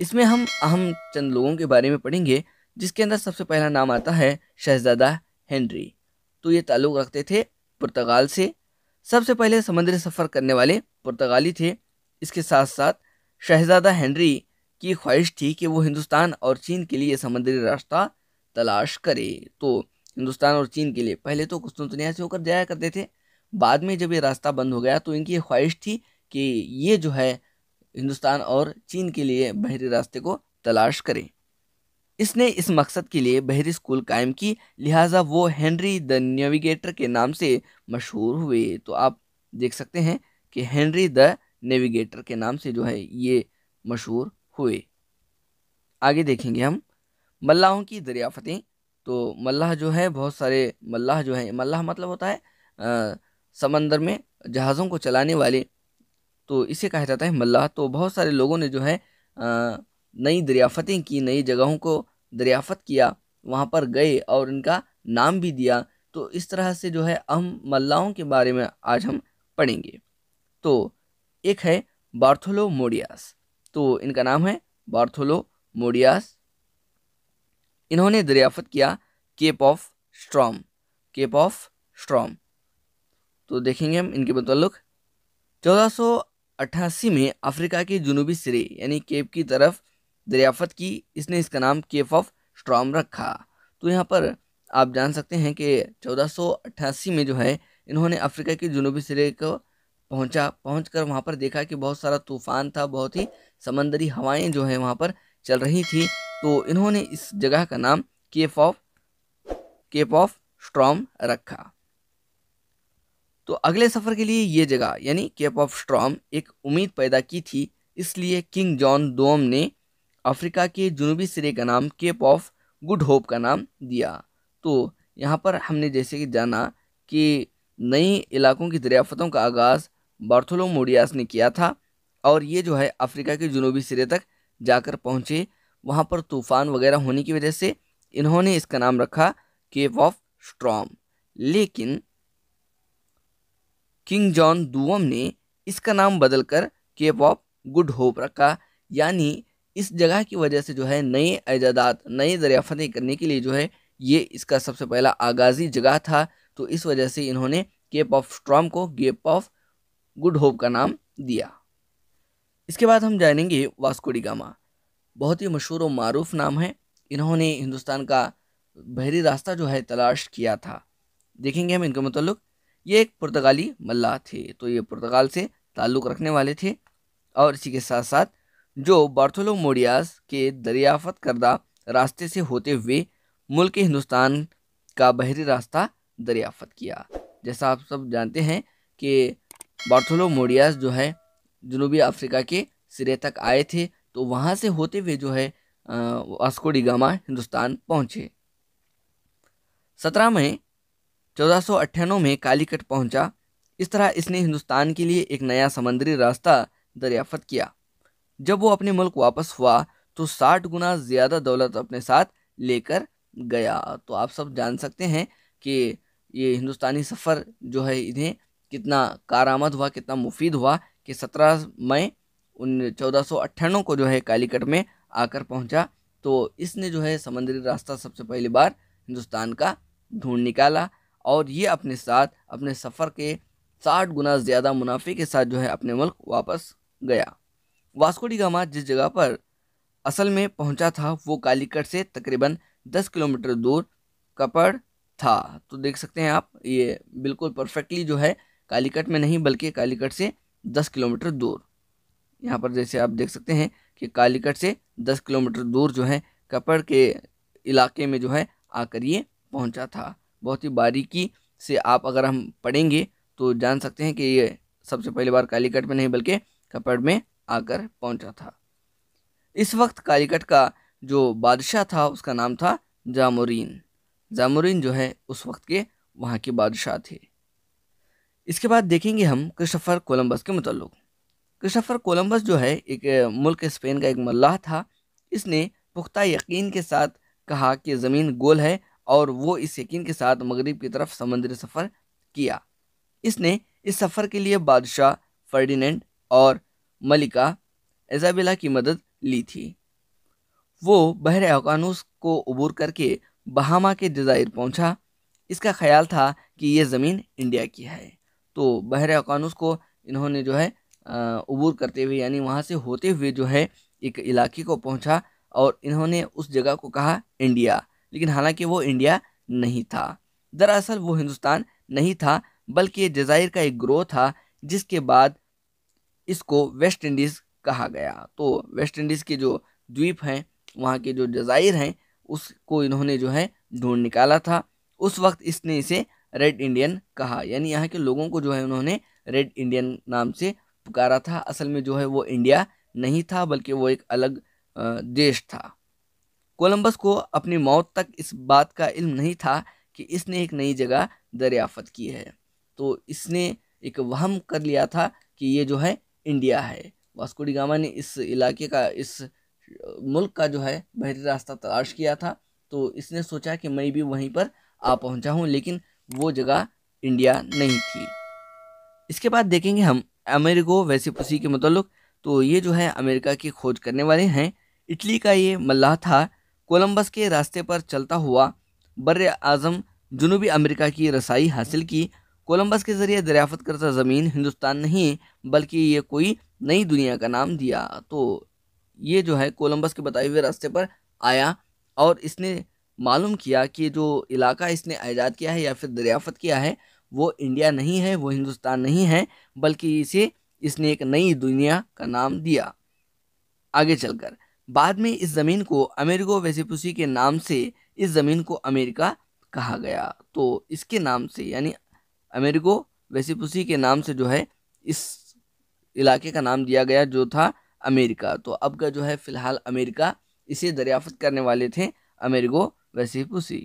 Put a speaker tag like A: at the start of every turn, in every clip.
A: اس میں ہم اہم چند لوگوں کے بارے میں پڑھیں گے، جس کے اندر سب سے پہلا نام آتا ہے شہزادہ ہنری۔ تو یہ تعلق رکھتے تھے پرتگال سے، سب سے پہلے سمندری سفر کرنے والے پرتگالی تھے۔ اس کے ساتھ ساتھ شہزادہ ہنری کی خواہش تھی کہ وہ ہندوستان اور چین کے لیے سمندری راستہ تلاش کرے۔ تو ہندوستان اور چین کے لیے پہلے تو قسطنطنیہ سے ہو کر جایا کرتے تھے، بعد میں جب یہ راستہ بند ہو گیا تو ان کی یہ خواہش تھی کہ یہ جو ہے ہندوستان اور چین کے لیے بحری راستے کو تلاش کریں۔ اس نے اس مقصد کے لیے بحری اسکول قائم کی، لہٰذا وہ ہنری دا نیویگیٹر کے نام سے مشہور ہوئے۔ تو آپ دیکھ سکتے ہیں کہ ہنری دا نیویگیٹر کے نام سے جو ہے یہ مشہور ہوئے۔ آگے دیکھیں گے ہم ملاحوں کی دریافتیں۔ تو ملاح جو ہے بہت سارے ملاح جو ہیں، ملاح مطلب ہوتا ہے سمندر میں جہازوں کو چلانے والے، تو اسے کہا جاتا ہے ملاح۔ تو بہت سارے لوگوں نے جو ہے نئی دریافتیں کی، نئی جگہوں کو دریافت کیا، وہاں پر گئے اور ان کا نام بھی دیا۔ تو اس طرح سے جو ہے اہم ملاحوں کے بارے میں آج ہم پڑھیں گے۔ تو ایک ہے بارتھولو موڈیاس، تو ان کا نام ہے بارتھولو موڈیاس۔ انہوں نے دریافت کیا cape of storm, cape of storm. تو دیکھیں گے ہم ان کے متعلق 1488 میں افریقہ کے جنوبی سرے یعنی کیپ کی طرف دریافت کی۔ اس نے اس کا نام کیپ آف اسٹرام رکھا۔ تو یہاں پر آپ جان سکتے ہیں کہ 1488 میں جو ہے انہوں نے افریقہ کے جنوبی سرے کو پہنچ کر وہاں پر دیکھا کہ بہت سارا طوفان تھا، بہت ہی سمندری ہوائیں جو ہیں وہاں پر چل رہی تھی۔ تو انہوں نے اس جگہ کا نام کیپ آف اسٹرام رکھا۔ تو اگلے سفر کے لیے یہ جگہ یعنی کیپ آف اسٹرام ایک امید پیدا کی تھی، اس لیے کنگ جان دوم نے افریقہ کے جنوبی سرے کا نام کیپ آف گڈ ہوپ کا نام دیا۔ تو یہاں پر ہم نے جیسے کہ جانا کہ نئی علاقوں کی دریافتوں کا آغاز بارتھولو موڈیاس نے کیا تھا، اور یہ جو ہے افریقہ کے جنوبی سرے تک جا کر پہنچے۔ وہاں پر طوفان وغیرہ ہونے کی وجہ سے انہوں نے اس کا نام رکھا کیپ آف اسٹرام، لیکن کنگ جان دوم نے اس کا نام بدل کر کیپ آف گڈ ہوپ رکھا، یعنی اس جگہ کی وجہ سے جو ہے نئے ایجادات، نئی دریافتیں کرنے کے لیے جو ہے یہ اس کا سب سے پہلا آغازی جگہ تھا۔ تو اس وجہ سے انہوں نے کیپ آف اسٹرام کو کیپ آف گڈ ہوپ کا نام دیا۔ اس کے بعد ہم جانیں گے واسکو ڈی گاما، بہت ہی مشہور و معروف نام ہے۔ انہوں نے ہندوستان کا بحری راستہ جو ہے تلاش کیا تھا۔ دیکھیں گے ہم ان کے متعلق۔ یہ ایک پرتگالی ملاح تھے، تو یہ پرتگال سے تعلق رکھنے والے تھے، اور اسی کے ساتھ ساتھ جو بارتھولو موڈیاس کے دریافت کردہ راستے سے ہوتے ہوئے ملک ہندوستان کا بحری راستہ دریافت کیا۔ جیسا آپ سب جانتے ہیں کہ بارتھولو موڈیاس جو ہے جنوبی افریقہ کے سرے تک آئے تھے، تو وہاں سے ہوتے ہوئے جو ہے واسکو ڈی گاما ہندوستان پہنچے۔ 17 مئی 1498 میں کالی کٹ پہنچا۔ اس طرح اس نے ہندوستان کے لیے ایک نیا سمندری راستہ دریافت کیا۔ جب وہ اپنے ملک واپس ہوا تو 60 گنا زیادہ دولت اپنے ساتھ لے کر گیا۔ تو آپ سب جان سکتے ہیں کہ یہ ہندوستانی سفر جو ہے انہیں کتنا کارآمد ہوا، کتنا مفید ہوا کہ 17 مئی 1498 کو جو ہے کالی کٹ میں آ کر پہنچا۔ تو اس نے جو ہے سمندری راستہ سب سے پہلی بار ہندوستان کا ڈھونڈ نکالا، اور یہ اپنے ساتھ اپنے سفر کے 60 گنا زیادہ منافع کے ساتھ جو ہے اپنے ملک واپس گیا۔ واسکو ڈی گاما جس جگہ پر اصل میں پہنچا تھا وہ کالی کٹ سے تقریباً 10 کلومیٹر دور کپڑ تھا۔ تو دیکھ سکتے ہیں آپ، یہ بالکل پرفیکٹلی جو ہے کالی کٹ میں نہیں بلکہ کالی کٹ سے 10 کلومیٹر دور، یہاں پر جیسے آپ دیکھ سکتے ہیں کہ کالی کٹ سے 10 کلومیٹر دور جو ہے کپڑ کے علاقے میں جو ہے آ کر یہ پہنچا تھا۔ بہت ہی باریکی سے آپ اگر ہم پڑھیں گے تو جان سکتے ہیں کہ یہ سب سے پہلی بار کالی کٹ میں نہیں بلکہ کپڑ میں آ کر پہنچا تھا۔ اس وقت کالی کٹ کا جو بادشاہ تھا اس کا نام تھا جامورین۔ جامورین جو ہے اس وقت کے وہاں کے بادشاہ تھے۔ اس کے بعد دیکھیں گے ہم کرسٹوفر کولمبس کے متعلق۔ کرسٹوفر کولمبس جو ہے ایک ملک اسپین کا ایک ملاح تھا۔ اس نے پختہ یقین کے ساتھ کہا کہ زمین گول ہے، اور وہ اس یقین کے ساتھ مغرب کی طرف سمندری سفر کیا۔ اس نے اس سفر کے لیے بادشاہ فرڈینینڈ اور ملکہ ایزابیلا کی مدد لی تھی۔ وہ بحر اوقیانوس کو عبور کر کے بہاما کے جزائر پہنچا۔ اس کا خیال تھا کہ یہ زمین انڈیا کی ہے، تو بحر اوقیانوس کو انہوں نے جو ہے عبور کرتے ہوئے یعنی وہاں سے ہوتے ہوئے جو ہے ایک علاقے کو پہنچا اور انہوں نے اس جگہ کو کہا انڈیا، لیکن حالانکہ وہ انڈیا نہیں تھا۔ دراصل وہ ہندوستان نہیں تھا بلکہ جزائر کا ایک گروہ تھا، جس کے بعد اس کو ویسٹ انڈیز کہا گیا۔ تو ویسٹ انڈیز کے جو دویپ ہیں، وہاں کے جو جزائر ہیں، اس کو انہوں نے جو ہے ڈھونڈ نکالا تھا۔ اس وقت اس نے اسے ریڈ انڈین کہا، یعنی یہاں کے لوگوں کو جو ہے انہوں نے ریڈ انڈین نام سے پکارا تھا۔ اصل میں جو ہے وہ انڈیا نہیں تھا بلکہ وہ ایک الگ دیش تھا۔ کولمبس کو اپنی موت تک اس بات کا علم نہیں تھا کہ اس نے ایک نئی جگہ دریافت کی ہے، تو اس نے ایک وہم کر لیا تھا کہ یہ جو ہے انڈیا ہے۔ واسکو ڈی گاما نے اس علاقے کا، اس ملک کا جو ہے بحری راستہ تلاش کیا تھا، تو اس نے سوچا کہ میں بھی وہیں پر آ پہنچا ہوں، لیکن وہ جگہ انڈیا نہیں تھی۔ اس کے بعد دیکھیں گے ہم امریگو ویسپوسی کے متعلق۔ تو یہ جو ہے امریکہ کی کھوج کرنے والے ہیں، اٹلی کا یہ ملاح تھا۔ کولمبس کے راستے پر چلتا ہوا بر اعظم جنوبی امریکہ کی رسائی حاصل کی۔ کولمبس کے ذریعے دریافت کردہ زمین ہندوستان نہیں بلکہ یہ کوئی نئی دنیا کا نام دیا۔ تو یہ جو ہے کولمبس کے بتائے ہوئے راستے پر آیا اور اس نے معلوم کیا کہ جو علاقہ اس نے ایجاد کیا ہے یا پھر دریافت کیا ہے وہ انڈیا نہیں ہے، وہ ہندوستان نہیں ہے، بلکہ اس نے ایک نئی دنیا کا نام دیا۔ آگے چل کر بعد میں اس زمین کو امریگو ویسپوسی کے نام سے اس زمین کو امریکہ کہا گیا۔ تو اس کے نام سے یعنی امریگو ویسپوسی کے نام سے جو ہے اس علاقے کا نام دیا گیا جو تھا امریکہ۔ تو اب کا جو ہے فی الحال امریکہ اسے دریافت کرنے والے تھے امریگو ویسپوسی۔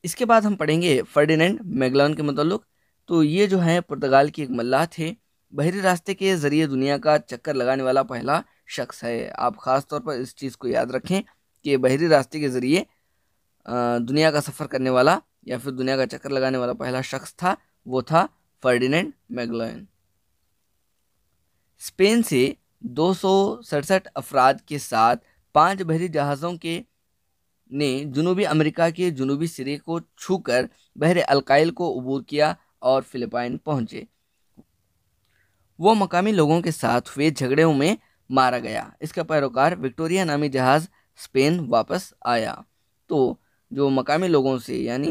A: اس کے بعد ہم پڑھیں گے فرڈینینڈ میگلان کے متعلق۔ تو یہ جو ہے پرتگال کی ایک ملاح تھے، بحری راستے کے ذریعے دنیا کا چکر لگانے والا پہلا شخص ہے۔ آپ خاص طور پر اس چیز کو یاد رکھیں کہ بحری راستے کے ذریعے دنیا کا سفر کرنے والا یا پھر دنیا کا چکر لگانے والا پہلا شخص تھا، وہ تھا فرڈینینڈ میگلان۔ اسپین سے 267 افراد کے ساتھ 5 بحری جہازوں نے جنوبی امریکہ کے جنوبی سرے کو چھو کر بحر الکائل کو عبور کیا اور فلپائن پہنچے۔ وہ مقامی لوگوں کے ساتھ ہوئے جھگڑوں میں مارا گیا۔ اس کا پیروکار وکٹوریا نامی جہاز اسپین واپس آیا۔ تو جو مقامی لوگوں سے یعنی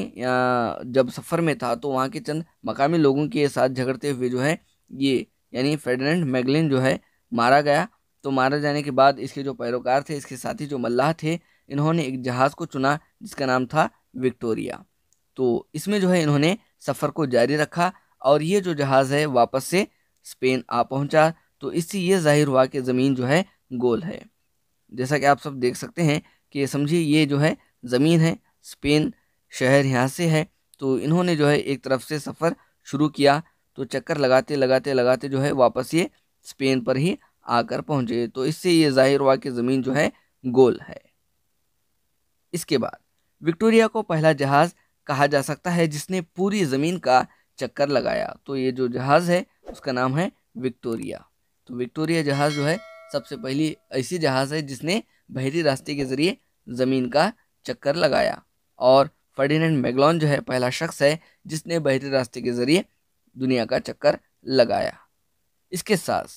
A: جب سفر میں تھا تو وہاں کے چند مقامی لوگوں کے ساتھ جھگڑتے ہوئے جو ہے یہ یعنی فرڈینینڈ میگلین جو ہے مارا گیا۔ تو مارا جانے کے بعد اس کے جو پیروکار تھے، اس کے ساتھی جو ملاح تھے، انہوں نے ایک جہاز کو چنا جس کا نام تھا وکٹوریا۔ تو اس میں جو ہے انہوں نے سفر کو جاری رکھا اور یہ جو جہاز ہے واپس سے اسپین آ پہنچا۔ تو اس سے یہ ظاہر ہوا کہ زمین جو ہے گول ہے، جیسا کہ آپ سب دیکھ سکتے ہیں کہ سمجھیے یہ جو ہے زمین ہے، اسپین شہر یہاں سے ہے۔ تو انہوں نے جو ہے ایک طرف سے سفر شروع کیا، تو چکر لگاتے لگاتے لگاتے جو ہے واپس یہ اسپین پر ہی آ کر پہنچے۔ تو اس سے یہ ظاہر ہوا کہ زمین جو ہے گول ہے۔ اس کے بعد وکٹوریا کو پہلا جہاز کہا جا سکتا ہے جس نے پوری زمین کا چکر لگایا۔ تو یہ جو جہاز ہے اس کا نام ہے وکٹوریا۔ تو وکٹوریا جہاز جو ہے سب سے پہلی ایسی جہاز ہے جس نے بحری راستے کے ذریعے زمین کا چکر لگایا، اور فرڈینینڈ میگلان جو ہے پہلا شخص ہے جس نے بحری راستے کے ذریعے دنیا کا چکر لگایا۔ اس کے ساتھ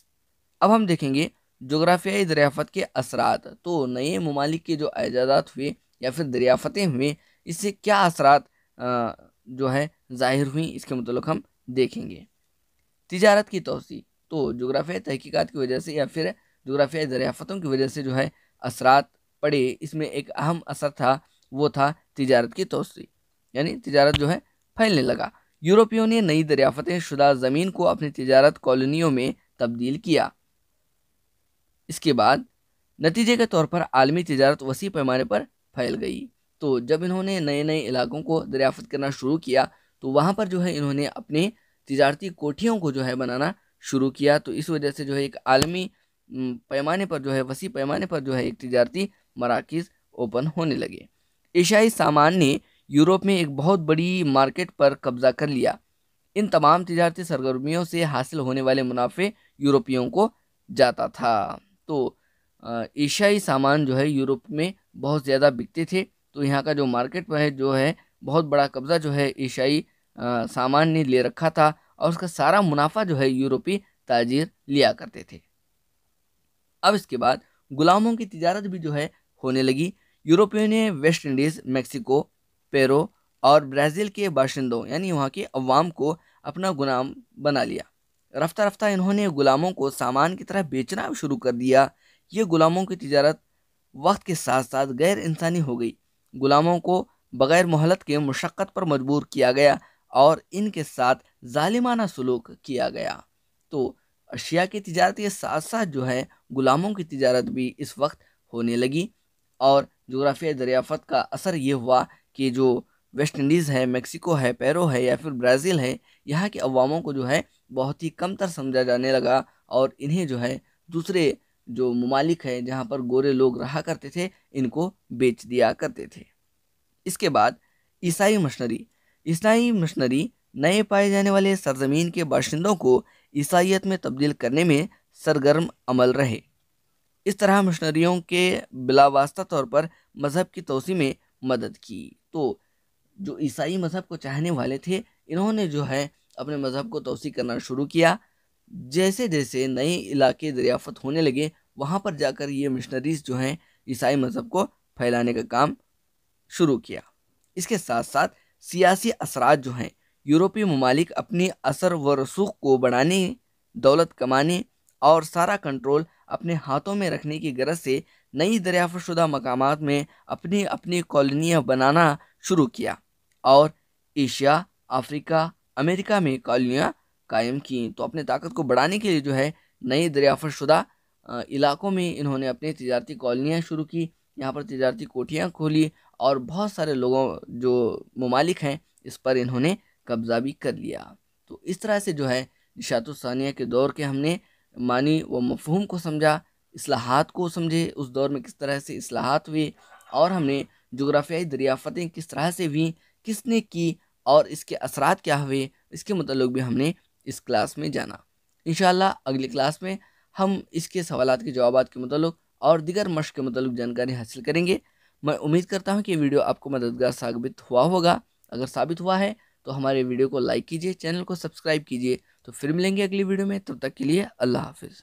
A: اب ہم دیکھیں گے جغرافیائی دریافت کے اثرات۔ تو نئے ممالک کے جو ایجادات ہوئے یا پھر دریافتیں ہوئیں، اس سے کیا اثرات جو ہے ظاہر ہوئیں، اس کے متعلق ہم دیکھیں گے۔ تجارت کی توسیع۔ تو جغرافیائی تحقیقات کی وجہ سے یا پھر جغرافیائی دریافتوں کی وجہ سے جو ہے اثرات پڑے، اس میں ایک اہم اثر تھا، وہ تھا تجارت کی توسیع، یعنی تجارت جو ہے پھیلنے لگا۔ یورپیوں نے نئی دریافتیں شدہ زمین کو اپنی تجارت کالونیوں میں تبدیل کیا۔ اس کے بعد نتیجے کے طور پر عالمی تجارت وسیع پیمانے پر پھیل گئی۔ تو جب انہوں نے نئے نئے علاقوں کو دریافت کرنا شروع کیا تو وہاں پر جو ہے انہوں نے اپنے تجارتی کوٹھیوں کو جو ہے بنانا شروع کیا۔ تو اس وجہ سے جو ہے ایک عالمی پیمانے پر جو ہے وسیع پیمانے پر جو ہے ایک تجارتی مراکز اوپن ہونے لگے۔ ایشیائی سامان نے یورپ میں ایک بہت بڑی مارکیٹ پر قبضہ کر لیا۔ ان تمام تجارتی سرگرمیوں سے حاصل ہونے والے منافع یورپیوں کو جاتا تھا۔ تو ایشیائی سامان جو ہے یورپ میں بہت زیادہ بکتے تھے، تو یہاں کا جو مارکیٹ ہے جو ہے بہت بڑا قبضہ جو ہے ایشیائی سامان نے لے رکھا تھا، اور اس کا سارا منافع جو ہے یورپی تاجر لیا کرتے تھے۔ اب اس کے بعد غلاموں کی تجارت بھی جو ہے ہونے لگی۔ یورپیوں نے ویسٹ انڈیز، میکسیکو، پیرو اور برازیل کے باشندوں یعنی وہاں کے عوام کو اپنا غلام بنا لیا۔ رفتہ رفتہ انہوں نے غلاموں کو سامان کی طرح بیچنا شروع کر دیا۔ یہ غلاموں کی تجارت وقت کے ساتھ ساتھ غیر انسانی ہو گئی۔ غلاموں کو بغیر مہلت کے مشقت پر مجبور کیا گیا اور ان کے ساتھ ظالمانہ سلوک کیا گیا۔ تو اشیاء کی تجارت کے ساتھ ساتھ جو ہے غلاموں کی تجارت بھی اس وقت ہونے لگی، اور جغرافیہ دریافت کا اثر یہ ہوا کہ جو ویسٹ انڈیز ہے، میکسیکو ہے، پیرو ہے یا پھر برازیل ہے، یہاں کے عواموں کو جو ہے بہت ہی کم تر سمجھا جانے لگا، اور انہیں جو ہے دوسرے جو ممالک ہیں جہاں پر گورے لوگ رہا کرتے تھے ان کو بیچ دیا کرتے تھے۔ اس کے بعد عیسائی مشنری نئے پائے جانے والے سرزمین کے باشندوں کو عیسائیت میں تبدیل کرنے میں سرگرم عمل رہے۔ اس طرح مشنریوں کے بلا واسطہ طور پر مذہب کی توسیع میں مدد کی۔ تو جو عیسائی مذہب کو چاہنے والے تھے انہوں نے جو ہے اپنے مذہب کو توسیع کرنا شروع کیا۔ جیسے جیسے نئے علاقے دریافت ہونے لگے وہاں پر جا کر یہ مشنریز جو ہیں عیسائی مذہب کو پھیلانے کا کام شروع کیا۔ اس کے ساتھ ساتھ سیاسی اثرات جو ہیں، یورپی ممالک اپنی اثر و رسوخ کو بڑھانے، دولت کمانے اور سارا کنٹرول اپنے ہاتھوں میں رکھنے کی غرض سے نئی دریافت شدہ مقامات میں اپنی اپنی کالونیاں بنانا شروع کیا، اور ایشیا، افریقہ، امریکہ میں کالونیاں قائم کیں۔ تو اپنے طاقت کو بڑھانے کے لیے جو ہے نئی دریافت شدہ علاقوں میں انہوں نے اپنی تجارتی کالونیاں شروع کی، یہاں پر تجارتی کوٹھیاں کھولی، اور بہت سارے لوگوں جو ممالک ہیں اس پر انہوں نے قبضہ بھی کر لیا۔ تو اس طرح سے جو ہے نشاط الثانیہ کے دور کے ہم نے معنی و مفہوم کو سمجھا، اصلاحات کو سمجھے، اس دور میں کس طرح سے اصلاحات ہوئی، اور ہم نے جغرافیائی دریافتیں کس طرح سے ہوئیں، کس نے کی، اور اس کے اثرات کیا ہوئے، اس کے متعلق بھی ہم نے اس کلاس میں جانا۔ انشاءاللہ اگلی کلاس میں ہم اس کے سوالات کے جوابات کے متعلق اور دیگر مشق کے متعلق جانکاری حاصل کریں گے۔ میں امید کرتا ہوں کہ یہ ویڈیو آپ کو مددگار ثابت ہوا ہوگا۔ اگر ثابت ہوا ہے تو ہمارے ویڈیو کو لائک کیجیے، چینل کو سبسکرائب کیجیے۔ تو پھر ملیں گے اگلی ویڈیو میں، تب تک کے لیے اللہ حافظ۔